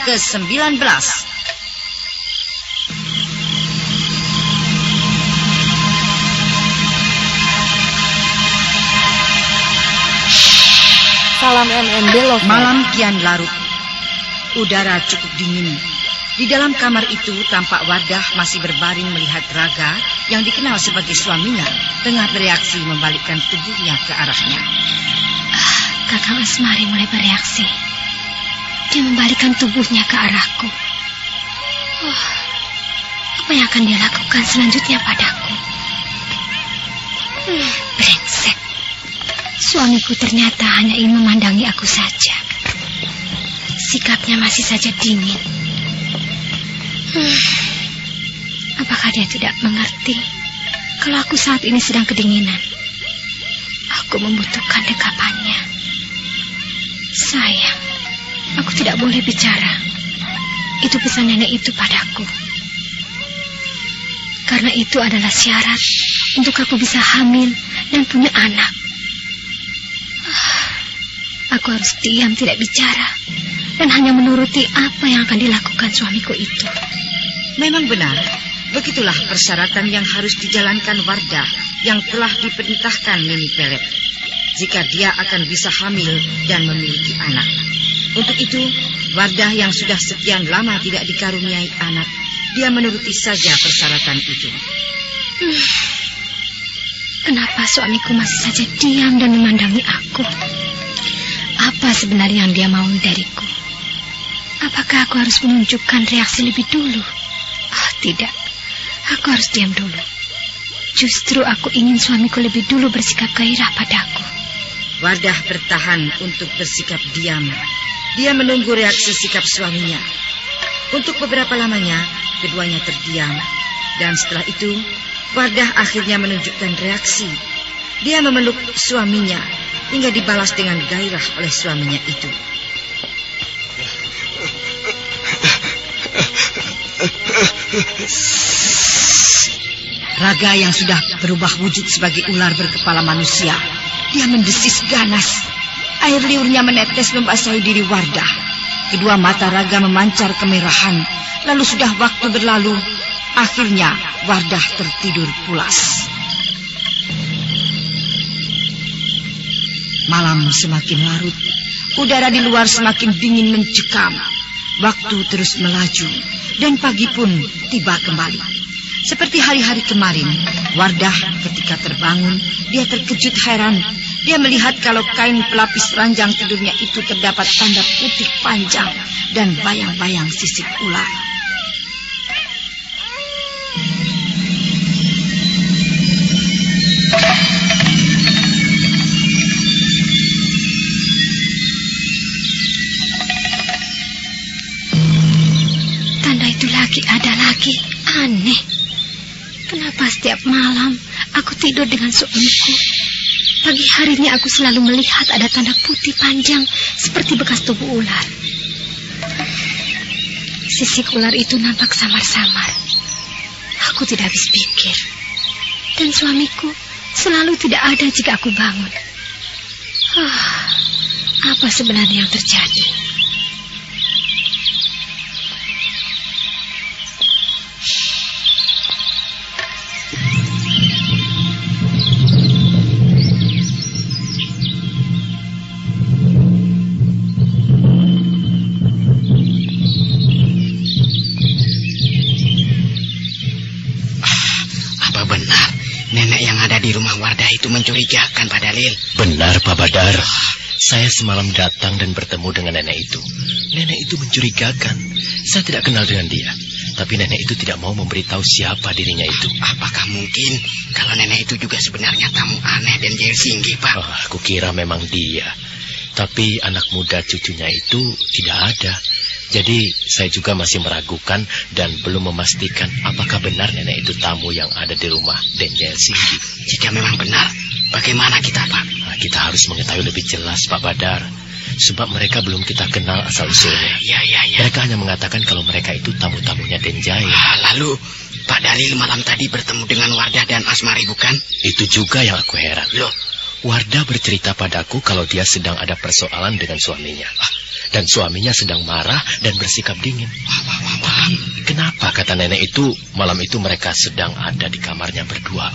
ke-19. Salam MNB Lover. Malam kian larut. Udara cukup dingin. Di dalam kamar itu tampak Wardah masih berbaring melihat Raga yang dikenal sebagai suaminya tengah bereaksi membalikkan tubuhnya ke arahnya. Kakang Asmari mulai bereaksi. Dia membalikkan tubuhnya ke arahku. Apa yang akan dia lakukan selanjutnya padaku? Brengsek. Suamiku ternyata hanya ingin memandangi aku saja. Sikapnya masih saja dingin. Apakah dia tidak mengerti kalau aku saat ini sedang kedinginan? Aku membutuhkan dekapannya. Sayang, aku tidak boleh bicara. Itu pesan nenek itu padaku. Karena itu adalah syarat untuk aku bisa hamil dan punya anak. Aku harus diam, tidak bicara, dan hanya menuruti apa yang akan dilakukan suamiku itu. Memang benar, begitulah persyaratan yang harus dijalankan Wardah yang telah diperintahkan Nini Pelet. Jika dia akan bisa hamil dan memiliki anak. Untuk itu, Wardah yang sudah sekian lama tidak dikaruniai anak, dia menuruti saja persyaratan itu. Kenapa suamiku masih saja diam dan memandangi aku? Apa sebenarnya yang dia mau dariku? Apakah aku harus menunjukkan reaksi lebih dulu? Tidak. Aku harus diam dulu. Justru aku ingin suamiku lebih dulu bersikap gairah padaku. Wardah bertahan untuk bersikap diam. Dia menunggu reaksi sikap suaminya. Untuk beberapa lamanya, keduanya terdiam. Dan setelah itu, Wardah akhirnya menunjukkan reaksi. Dia memeluk suaminya hingga dibalas dengan gairah oleh suaminya itu. Raga yang sudah berubah wujud sebagai ular berkepala manusia, dia mendesis ganas. Air liurnya menetes membasahi diri Wardah. Kedua mata Raga memancar kemerahan. Lalu sudah waktu berlalu. Akhirnya Wardah tertidur pulas. Malam semakin larut. Udara di luar semakin dingin mencekam. Waktu terus melaju. Dan pagi pun tiba kembali. Seperti hari-hari kemarin, Wardah ketika terbangun, dia terkejut heran. Dia melihat kalau kain pelapis ranjang tidurnya itu terdapat tanda putih panjang dan bayang-bayang sisik ular. Tanda itu ada lagi. Aneh. Kenapa setiap malam aku tidur dengan suamiku? Pagi harinya aku selalu melihat ada tanda putih panjang seperti bekas tubuh ular. Sisik ular itu nampak samar-samar. Aku tidak habis pikir. Dan suamiku selalu tidak ada jika aku bangun. Apa sebenarnya yang terjadi? Di rumah Wardah itu mencurigakan, Pak Dalil. Benar, Pak Badar. Saya semalam datang dan bertemu dengan nenek itu. Nenek itu mencurigakan. Saya tidak kenal dengan dia. Tapi nenek itu tidak mau memberitahu siapa dirinya itu. Apakah mungkin kalau nenek itu juga sebenarnya tamu aneh dan jahil singgih, Pak? Aku kira memang dia. Tapi anak muda cucunya itu tidak ada. Jadi saya juga masih meragukan dan belum memastikan apakah benar nenek itu tamu yang ada di rumah Denjel Singgi. Jika memang benar, bagaimana kita, Pak? Kita harus mengetahui lebih jelas, Pak Badar. Sebab mereka belum kita kenal asal-usulnya. Ya. Mereka hanya mengatakan kalau mereka itu tamu-tamunya Denjai. Lalu Pak Dalil malam tadi bertemu dengan Wardah dan Asmari, bukan? Itu juga yang aku heran. Loh, Wardah bercerita padaku kalau dia sedang ada persoalan dengan suaminya. dan suaminya sedang marah dan bersikap dingin. Tapi kenapa kata nenek itu malam itu mereka sedang ada di kamarnya berdua?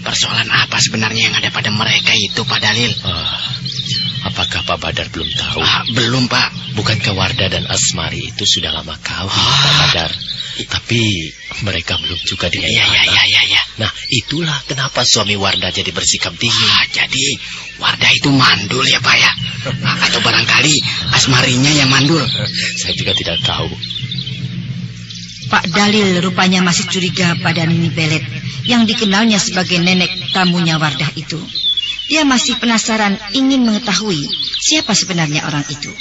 Persoalan apa sebenarnya yang ada pada mereka itu, Pak Dalil? Apakah Pak Badar belum tahu? Belum, Pak. Bukankah Wardah dan Asmari itu sudah lama kawin, Pak Badar? Tapi mereka belum juga punya anak. Iya. Nah, itulah kenapa suami Wardah jadi bersikap dingin. Jadi Wardah itu mandul ya, Pak ya? Atau barangkali Asmarinya yang mandul? Saya juga tidak tahu. Pak Dalil rupanya masih curiga pada Nini Belet yang dikenalnya sebagai nenek tamunya Wardah itu. Dia masih penasaran ingin mengetahui siapa sebenarnya orang itu.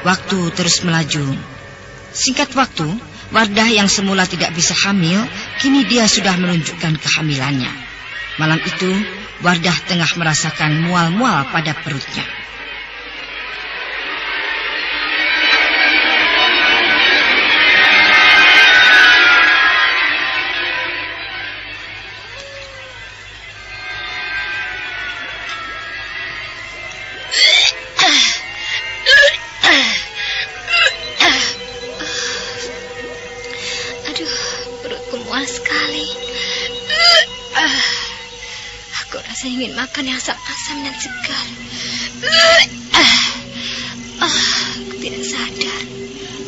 Waktu terus melaju. Singkat waktu, Wardah yang semula tidak bisa hamil, kini dia sudah menunjukkan kehamilannya. Malam itu, Wardah tengah merasakan mual-mual pada perutnya. Saya ingin makan yang asam-asam dan segar. Aku tidak sadar.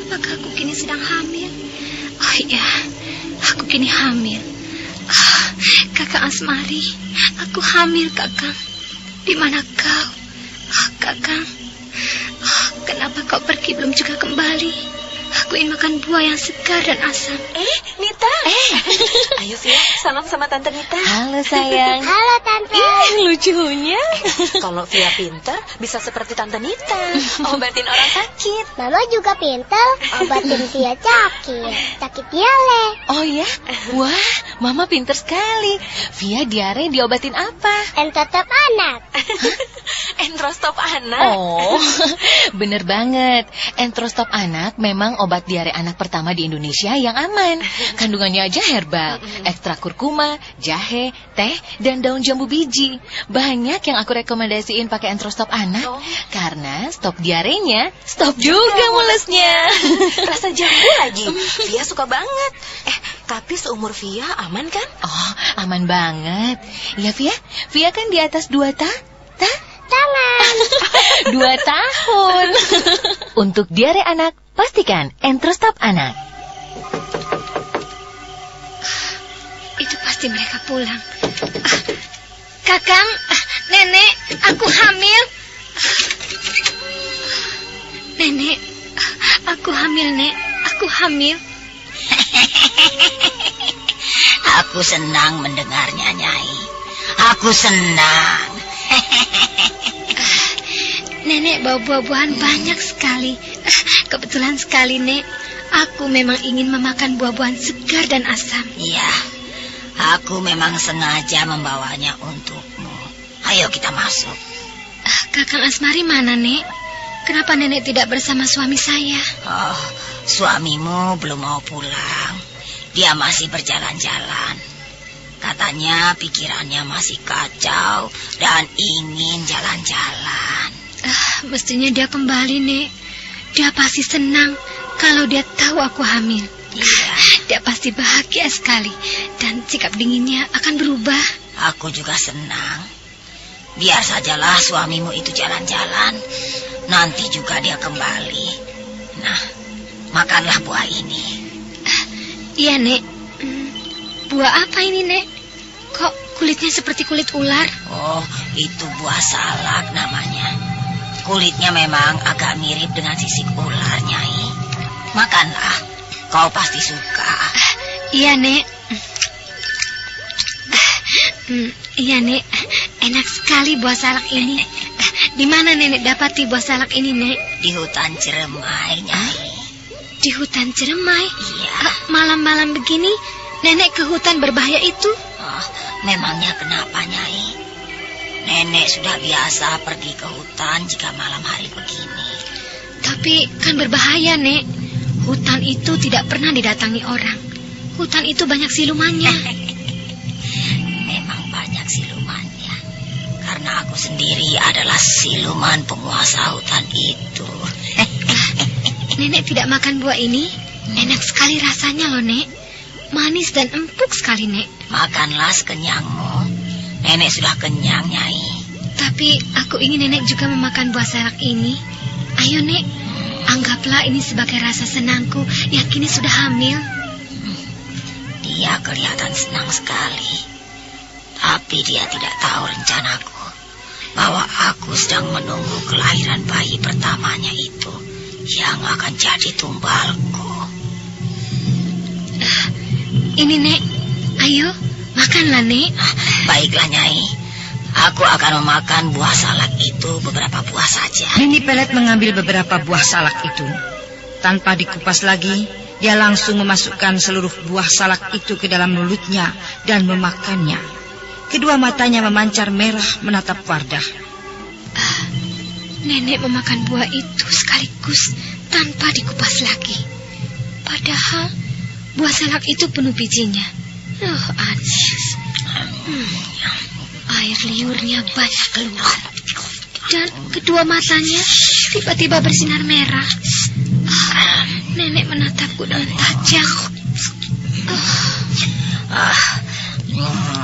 Apakah aku kini sedang hamil? Oh iya, aku kini hamil. Kakak Asmari, aku hamil, Kakang. Di mana kau? Kakang, kenapa kau pergi belum juga kembali? Aku ingin makan buah yang segar dan asam. Nita. Ayo Via, salam sama Tante Nita. Halo sayang. Halo Tante. Lucunya. Kalau Via pinter, bisa seperti Tante Nita. Obatin orang sakit. Mama juga pinter, obatin Via sakit diare. Oh ya? Wah, Mama pinter sekali. Via diare diobatin apa? Entrostop anak. Entrostop anak. Oh, bener banget. Entrostop anak memang obat diare anak pertama di Indonesia yang aman. Kandungannya aja herbal, ekstra kurkuma, jahe, teh, dan daun jambu biji. Banyak yang aku rekomendasiin pakai Entrostop anak. Karena stop diarenya, stop juga mulesnya. Rasa jambu lagi. Via suka banget. Tapi seumur Via aman kan? Oh, aman banget. Ya Via, Via kan di atas 2 Tangan. 2 tahun. Untuk diare anak, pastikan Entrostop anak. Itu pasti mereka pulang. Kakang, Nenek, aku hamil. Nenek, aku hamil, Nek. Aku hamil. Aku senang mendengarnya, Nyai. Aku senang. Nenek bawa buah-buahan banyak sekali. Kebetulan sekali, Nek. Aku memang ingin memakan buah-buahan segar dan asam. Iya, aku memang sengaja membawanya untukmu. Ayo kita masuk. Kakang Asmari mana, Nek? Kenapa Nenek tidak bersama suami saya? Oh, suamimu belum mau pulang. Dia masih berjalan-jalan. Katanya pikirannya masih kacau dan ingin jalan-jalan. Mestinya dia kembali, Nek. Dia pasti senang kalau dia tahu aku hamil. Iya. Dia pasti bahagia sekali dan sikap dinginnya akan berubah. Aku juga senang. Biar sajalah suamimu itu jalan-jalan. Nanti juga dia kembali. Nah, makanlah buah ini. Iya, Nek. Buah apa ini, Nek? Kok kulitnya seperti kulit ular? Oh, itu buah salak namanya. Kulitnya memang agak mirip dengan sisik ular, Nyai. Makanlah, kau pasti suka. Iya, Nek. Iya, Nek. Enak sekali buah salak ini. Di mana Nenek dapati buah salak ini, Nek? Di hutan Ciremai, Nyai. Di hutan Ciremai? Iya. Malam-malam begini, Nenek ke hutan berbahaya itu? Oh, memangnya kenapa, Nyai? Nenek sudah biasa pergi ke hutan jika malam hari begini. Tapi kan berbahaya, Nek. Hutan itu tidak pernah didatangi orang. Hutan itu banyak silumannya. Memang banyak silumannya. Karena aku sendiri adalah siluman penguasa hutan itu. Nenek tidak makan buah ini. Enak sekali rasanya loh, Nek. Manis dan empuk sekali, Nek. Makanlah sekenyangmu. Nenek sudah kenyang, Nyai. Tapi aku ingin Nenek juga memakan buah salak ini. Ayo, Nek. Anggaplah ini sebagai rasa senangku yang kini sudah hamil. Dia kelihatan senang sekali. Tapi dia tidak tahu rencanaku. Bahwa aku sedang menunggu kelahiran bayi pertamanya itu. Yang akan jadi tumbalku. Ini, Nek. Ayo, makanlah, Nek. Baiklah, Nyai. Aku akan memakan buah salak itu beberapa buah saja. Nini Pelet mengambil beberapa buah salak itu. Tanpa dikupas lagi, dia langsung memasukkan seluruh buah salak itu ke dalam mulutnya dan memakannya. Kedua matanya memancar merah menatap Wardah. Nenek memakan buah itu sekaligus tanpa dikupas lagi. Padahal buah salak itu penuh bijinya. Aneh. Air liurnya banyak keluar. Dan kedua matanya tiba-tiba bersinar merah. Nenek menatapku dengan tajam.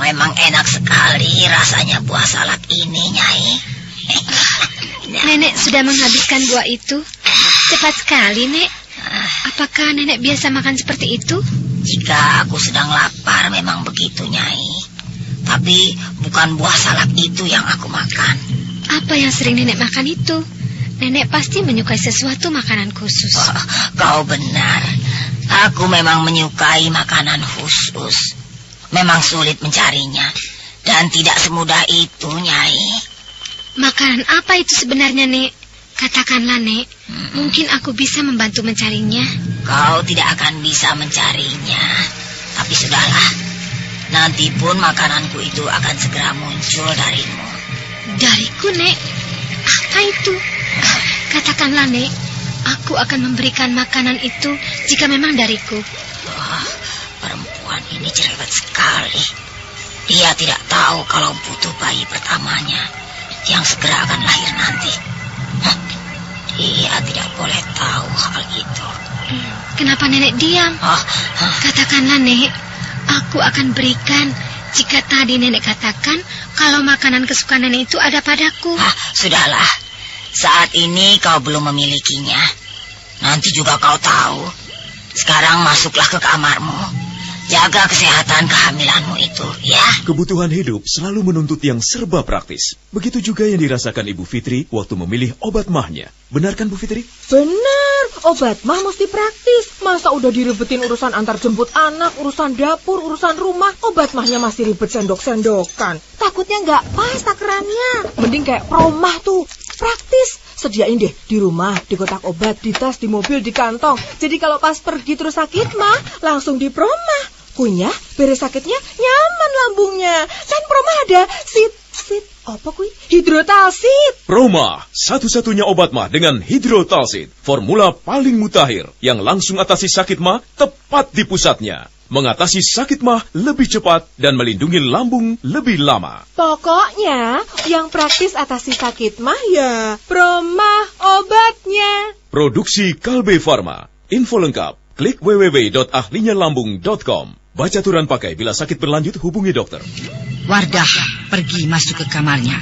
Memang enak sekali rasanya buah salak ini, Nyai. Nenek sudah menghabiskan buah itu. Cepat sekali, Nek. Apakah Nenek biasa makan seperti itu? Jika aku sedang lapar memang begitu, Nyai. Tapi bukan buah salak itu yang aku makan. Apa yang sering Nenek makan itu? Nenek pasti menyukai sesuatu makanan khusus. Kau benar. Aku memang menyukai makanan khusus. Memang sulit mencarinya. Dan tidak semudah itu, Nyai. Makanan apa itu sebenarnya, Nek? Katakanlah, Nek. Mungkin aku bisa membantu mencarinya. Kau tidak akan bisa mencarinya. Tapi sudahlah. Nanti pun makananku itu akan segera muncul darimu. Dariku, Nek? Apa itu? Katakanlah, Nek. Aku akan memberikan makanan itu jika memang dariku. Perempuan ini cerewet sekali. Dia tidak tahu kalau butuh bayi pertamanya yang segera akan lahir nanti. Dia tidak boleh tahu hal itu. Kenapa Nenek diam? Katakanlah, Nek. Aku akan berikan jika tadi Nenek katakan kalau makanan kesukaan Nenek itu ada padaku. Sudahlah. Saat ini kau belum memilikinya. Nanti juga kau tahu. Sekarang masuklah ke kamarmu. Jaga kesehatan kehamilanmu itu, ya. Kebutuhan hidup selalu menuntut yang serba praktis. Begitu juga yang dirasakan Ibu Fitri waktu memilih obat mahnya. Benar kan, Bu Fitri? Benar, obat mah mesti praktis. Masa udah diribetin urusan antar jemput anak, urusan dapur, urusan rumah, obat mahnya masih ribet sendok-sendokan. Takutnya nggak pas takarannya. Mending kayak promah tuh, praktis. Sediain deh di rumah, di kotak obat, di tas, di mobil, di kantong. Jadi kalau pas pergi terus sakit mah, langsung di promah. Kunyah, beres sakitnya, nyaman lambungnya. Kan promah ada apa kui? Hidrotalsit. Promah, satu-satunya obat mah dengan hidrotalsit. Formula paling mutakhir yang langsung atasi sakit mah tepat di pusatnya. Mengatasi sakit mah lebih cepat dan melindungi lambung lebih lama. Pokoknya yang praktis atasi sakit mah ya Promah obatnya. Produksi Kalbe Farma. Info lengkap klik www.ahlinyalambung.com. Baca aturan pakai bila sakit berlanjut hubungi dokter. Wardah pergi masuk ke kamarnya.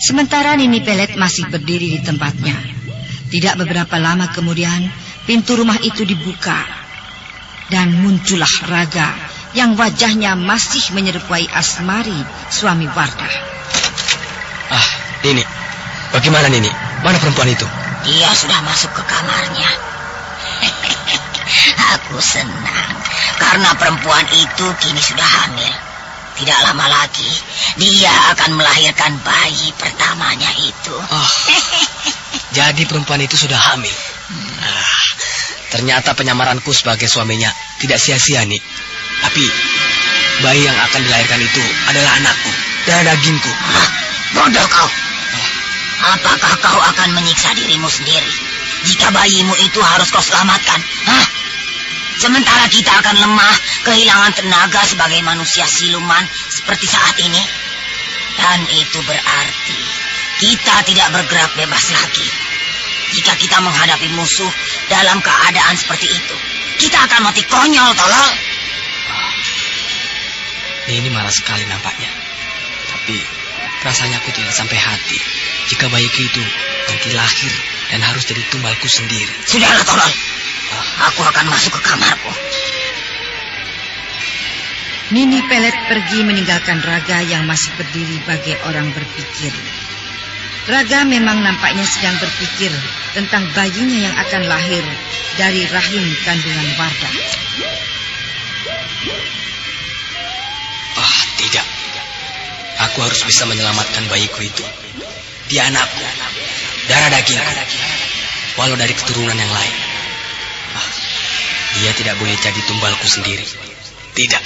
Sementara Nini Pelet masih berdiri di tempatnya. Tidak beberapa lama kemudian pintu rumah itu dibuka. Dan muncullah Raga yang wajahnya masih menyerupai Asmari, suami Wardah. Nini. Bagaimana Nini? Mana perempuan itu? Dia sudah masuk ke kamarnya. Aku senang karena perempuan itu kini sudah hamil. Tidak lama lagi dia akan melahirkan bayi pertamanya itu. Jadi perempuan itu sudah hamil. Ternyata penyamaranku sebagai suaminya tidak sia-sia, Nik. Tapi bayi yang akan dilahirkan itu adalah anakku, darah dagingku. Bodoh kau. Apakah kau akan menyiksa dirimu sendiri? jika bayimu itu harus kau selamatkan? Hah? Sementara kita akan lemah, kehilangan tenaga sebagai manusia siluman seperti saat ini. Dan itu berarti kita tidak bergerak bebas lagi. Jika kita menghadapi musuh dalam keadaan seperti itu, kita akan mati konyol, tolol. Ini marah sekali nampaknya. Tapi rasanya aku tidak sampai hati jika bayiku itu nanti lahir dan harus jadi tumbalku sendiri. Sudahlah, tolol. Aku akan masuk ke kamarku. Nini Pelet pergi meninggalkan Raga yang masih berdiri bagai orang berpikir. Raga memang nampaknya sedang berpikir tentang bayinya yang akan lahir dari rahim kandungan Wardah. Tidak. Aku harus bisa menyelamatkan bayiku itu. Dia anakku, darah dagingku, walau dari keturunan yang lain. Dia tidak boleh jadi tumbalku sendiri. Tidak.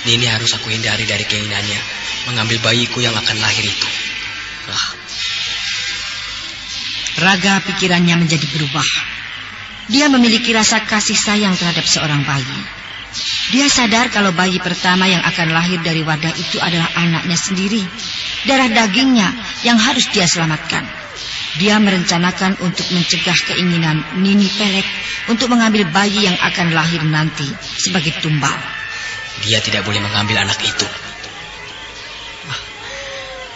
Ini harus aku hindari dari keinginannya mengambil bayiku yang akan lahir itu. Raga pikirannya menjadi berubah. Dia memiliki rasa kasih sayang terhadap seorang bayi. Dia sadar kalau bayi pertama yang akan lahir dari Wardah itu adalah anaknya sendiri, darah dagingnya yang harus dia selamatkan. Dia merencanakan untuk mencegah keinginan Nini Pelet untuk mengambil bayi yang akan lahir nanti sebagai tumbal. Dia tidak boleh mengambil anak itu.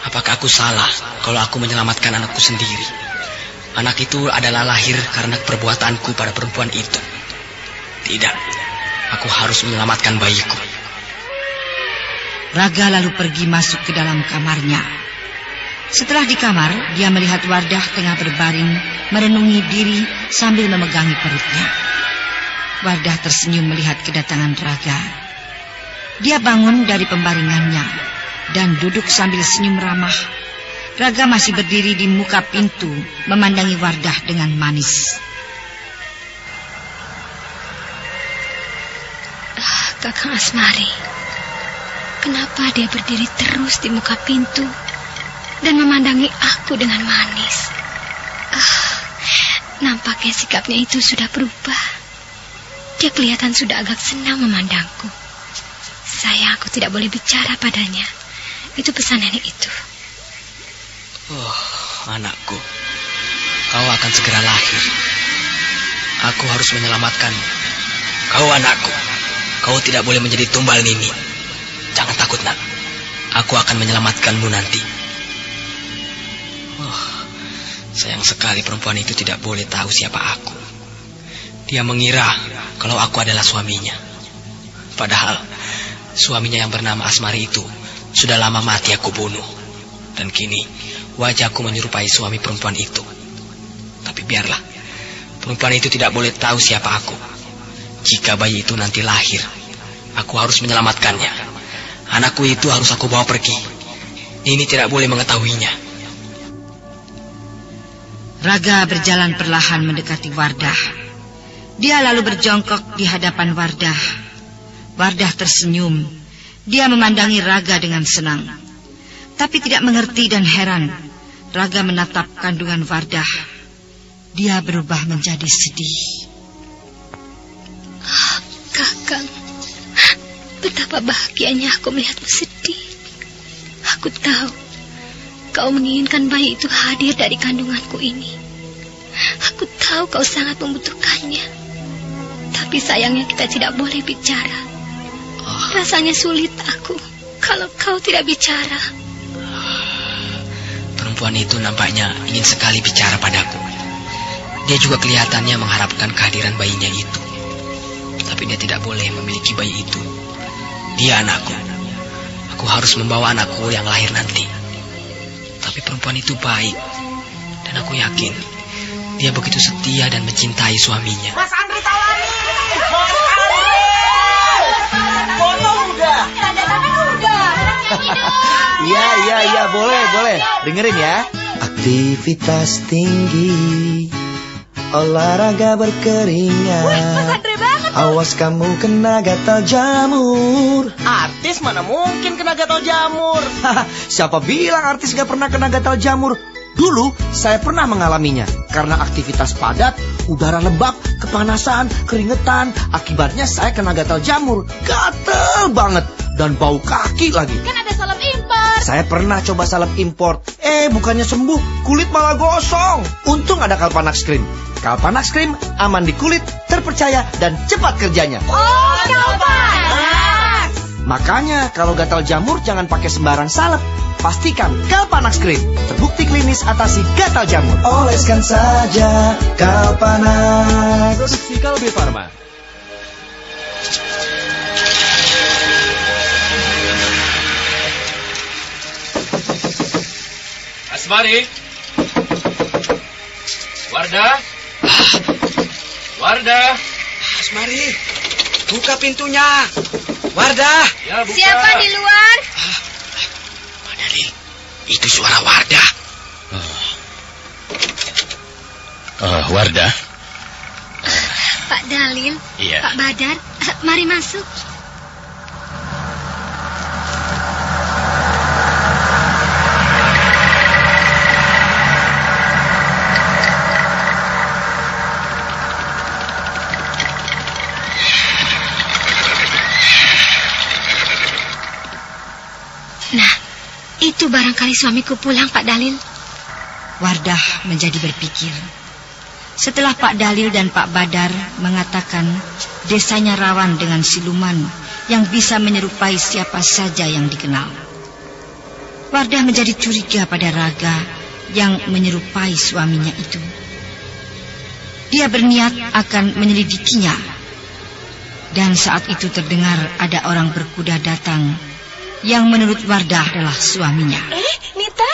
Apakah aku salah kalau aku menyelamatkan anakku sendiri? Anak itu adalah lahir karena perbuatanku pada perempuan itu. Tidak, aku harus menyelamatkan bayiku. Raga lalu pergi masuk ke dalam kamarnya. Setelah di kamar, dia melihat Wardah tengah berbaring, merenungi diri sambil memegangi perutnya. Wardah tersenyum melihat kedatangan Raga. Dia bangun dari pembaringannya dan duduk sambil senyum ramah. Raga masih berdiri di muka pintu, memandangi Wardah dengan manis. Kakang Asmari, kenapa dia berdiri terus di muka pintu dan memandangi aku dengan manis? Nampaknya sikapnya itu sudah berubah. Dia kelihatan sudah agak senang memandangku. Sayang, aku tidak boleh bicara padanya. Itu pesan nenek itu. Anakku, kau akan segera lahir. Aku harus menyelamatkanmu. Kau anakku, kau tidak boleh menjadi tumbal Nini. Jangan takut, nak. Aku akan menyelamatkanmu nanti. Sayang sekali perempuan itu tidak boleh tahu siapa aku. Dia mengira kalau aku adalah suaminya. Padahal suaminya yang bernama Asmari itu sudah lama mati aku bunuh. Dan kini wajahku menyerupai suami perempuan itu. Tapi biarlah, perempuan itu tidak boleh tahu siapa aku. Jika bayi itu nanti lahir, aku harus menyelamatkannya. Anakku itu harus aku bawa pergi. Nini tidak boleh mengetahuinya. Raga berjalan perlahan mendekati Wardah. Dia lalu berjongkok di hadapan Wardah. Wardah tersenyum. Dia memandangi Raga dengan senang. Tapi tidak mengerti dan heran. Raga menatap kandungan Wardah. Dia berubah menjadi sedih. Kakang, betapa bahagianya aku melihatmu sedih. Aku tahu kau menginginkan bayi itu hadir dari kandunganku ini. Aku tahu kau sangat membutuhkannya. Tapi sayangnya kita tidak boleh bicara. Rasanya sulit aku kalau kau tidak bicara. Perempuan itu nampaknya ingin sekali bicara padaku. Dia juga kelihatannya mengharapkan kehadiran bayinya itu. Tapi dia tidak boleh memiliki bayi itu. Dia anakku. Aku harus membawa anakku yang lahir nanti. Tapi perempuan itu baik. Dan aku yakin dia begitu setia dan mencintai suaminya. Mas Andri Tawari! Mas Andri! Foto udah! Iya, boleh. Dengerin ya. Aktivitas tinggi, olahraga berkeringat. Wih, Mas Andri banget. Awas kamu kena gatal jamur. Artis mana mungkin kena gatal jamur? Siapa bilang artis gak pernah kena gatal jamur? Dulu saya pernah mengalaminya karena aktivitas padat, udara lembab, kepanasan, keringetan. Akibatnya saya kena gatal jamur. Gatel banget dan bau kaki lagi. Kan ada salep impor. Saya pernah coba salep impor. Bukannya sembuh, kulit malah gosong. Untung ada Kalpanax Cream. Kalpanax Cream aman di kulit, terpercaya dan cepat kerjanya. Oh, Kalpanax! Makanya kalau gatal jamur jangan pakai sembarang salep. Pastikan Kalpanax Cream terbukti klinis atasi gatal jamur. Oleskan saja Kalpanax. Produksi Kalbe Farma. Asmari. Wardah. Wardah. Asmari, buka pintunya. Wardah. Ya, buka. Siapa di luar? Itu suara Wardah. Wardah. Pak Dalil, Iya. Pak Badar, mari masuk. Nah, itu barangkali suamiku pulang, Pak Dalil. Wardah menjadi berpikir. Setelah Pak Dalil dan Pak Badar mengatakan desanya rawan dengan siluman yang bisa menyerupai siapa saja yang dikenal, Wardah menjadi curiga pada Raga yang menyerupai suaminya itu. Dia berniat akan menyelidikinya. Dan saat itu terdengar ada orang berkuda datang yang menurut Wardah adalah suaminya. Nita.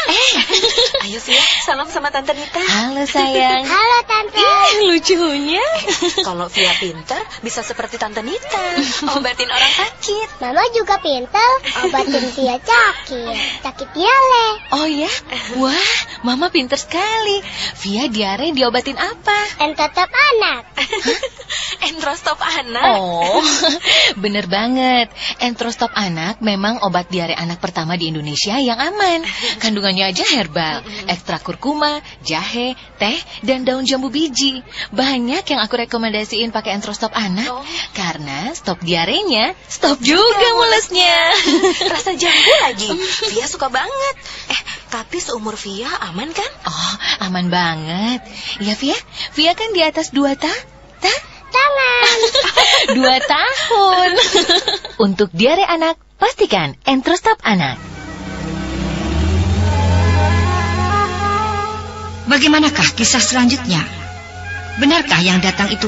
Ayo Fia, salam sama Tante Nita. Halo sayang. Halo Tante. Lucunya. Kalau Fia pintar, bisa seperti Tante Nita. Obatin orang sakit. Mama juga pintar, obatin Tia sakit diare. Oh ya? Wah, Mama pinter sekali. Via diare diobatin apa? Entetep anak. Entrostop anak. Oh, bener banget. Entrostop anak memang obat diare anak pertama di Indonesia yang aman. Kandungannya aja herbal, ekstra kurkuma, jahe, teh, dan daun jambu biji. Banyak yang aku rekomendasiin pakai Entrostop anak. Karena stop diarenya, stop juga mulesnya. Rasa jambu lagi. Via suka banget. Tapi seumur Via aman kan? Oh, aman banget. Ya Via, Via kan di atas 2 Tangan. 2 tahun. Untuk diare anak, pastikan Entrostop anak. Bagaimanakah kisah selanjutnya? Benarkah yang datang itu